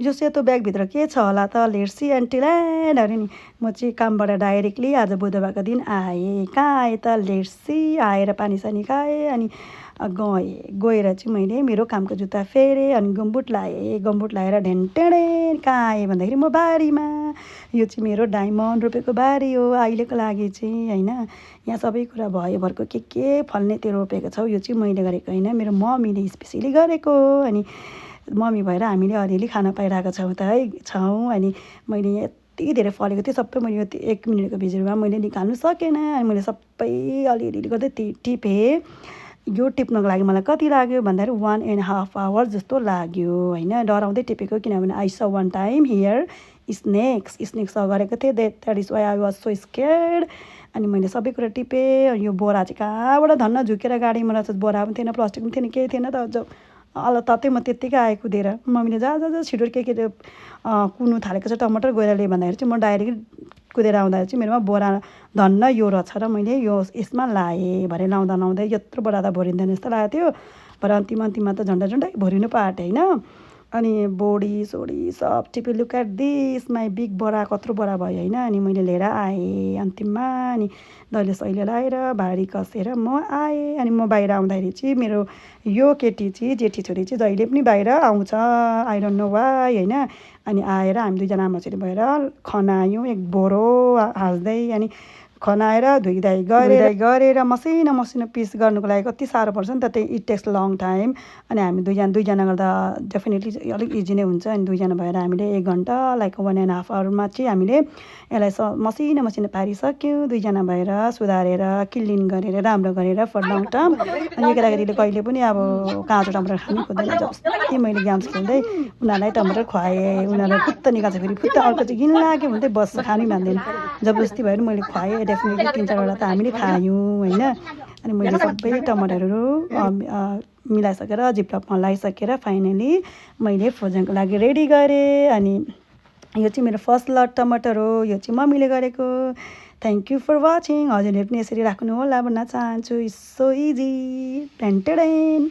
यो सेतो ब्यागभित्र के छ होला त लेट्स सी एन्टिल एन्ड अरे नि म चाहिँ कामबाट डाइरेक्टली आज बुधबारको दिन आएँ। कहाँ आएँ त लेट्स सी आएर पानीसानी खाएँ अनि गएर चाहिँ मैले मेरो कामको जुत्ता फेरेँ अनि गम्बुट लाएँ। गम्बुट लाएर ढेन्टेडे कहाँ आएँ भन्दाखेरि म बारीमा। यो चाहिँ मेरो डायमन्ड रोपेको बारी हो अहिलेको लागि चाहिँ होइन। यहाँ सबै कुरा भयो भरको के फल्ने त्यो रोपेको छौ यो चाहिँ मैले गरेको होइन मेरो मम्मीले स्पेसली गरेको हो। अनि मम्मी भएर हामीले अलिअलि खान पाइरहेको छौँ अनि मैले यहाँ यति धेरै फलेको थियो सबै मैले यो 1 मिनटको भिडियोमा मैले निकाल्नु सकेन अनि मैले सबै अलिअलि गर्दै टिपेँ। यो टिप्नको लागि मलाई कति लाग्यो भन्दाखेरि 1.5 आवर जस्तो लाग्यो होइन। डराउँदै टिपेको किनभने आई स वान टाइम हियर स्नेक्स गरेको थिएँ that is why I was so scared. अनि मैले सबै कुरा टिपेँ। यो बोरा चाहिँ कहाँबाट धन्न झुकेर गाडीमा रहेछ बोरा पनि थिएन प्लास्टिक पनि थिएन केही थिएन त अल्ल ततै म त्यत्तिकै आएँ कुदेर। मम्मीले जा छिटो के कुद्नु थालेको छ टमाटर गएर ल्याए भन्दाखेरि चाहिँ म डाइरेक्ट कुदेर आउँदा चाहिँ मेरोमा बोरा धन्न यो रहेछ र मैले यसमा लाएँ भरे लाउँदा यत्रो बोरा त भरिँदैन जस्तो लागेको थियो। भरे अन्तिममा त झन्डै भरिनु पो आँटेँ होइन। अनि बोडी सोडी सब टिपे look at this my big बोरा कत्रो बोरा भयो होइन। अनि मैले लिएर आएँ अन्तिममा अनि दैलो सैलो लाएर भारी कसेर म आएँ। अनि म बाहिर आउँदाखेरि चाहिँ मेरो यो केटी चाहिँ जेठी छोरी चाहिँ जहिले पनि बाहिर आउँछ आई डोन्ट नो वाइ होइन। अनि आएर हामी दुईजना आमा छोरी भएर खनायौँ एक बोरो हाँस्दै अनि खनाएर धुइधाइ गरेर मसिनो पिस गर्नुको लागि कति साह्रो पर्छ नि त त्यही इट टेक्स लङ टाइम। अनि हामी दुईजना गर्दा डेफिनेटली अलिक इजी नै हुन्छ। अनि दुईजना भएर हामीले 1 घन्टा लाइक 1.5 आवरमा चाहिँ हामीले यसलाई मसिनो पारिसक्यौँ दुईजना भएर सुधारेर क्लिन गरेर राम्रो गरेर फर लङ टर्म। अनि यो केटाकेटीले कहिले पनि अब काँचो टमाटर खानु खोज्दैन। जबरजस्ती मैले गेम्स खेल्दै उनीहरूलाई टमाटर खुवाएँ। उनीहरूलाई फुत्त निकाल्छ फेरि फुत्त अर्को चाहिँ घिन लाग्यो भन्दै बस्छ खानै मान्दैन। जबरजस्ती भएर मैले खुवाएँ डेफिनेटली 3-4वटा त हामीले खायौँ होइन। अनि मैले सबै टमाटरहरू मिलाइसकेर जिपलकमा लगाइसकेर फाइनली मैले फ्रोजनको लागि रेडी गरेँ। अनि यो चाहिँ मेरो फर्स्ट लट टमाटर हो यो चाहिँ मम्मीले गरेको। Thank you for watching. हजुरले पनि यसरी राख्नु होला भन्न चाहन्छु। It's so easy टेन्टेडेन।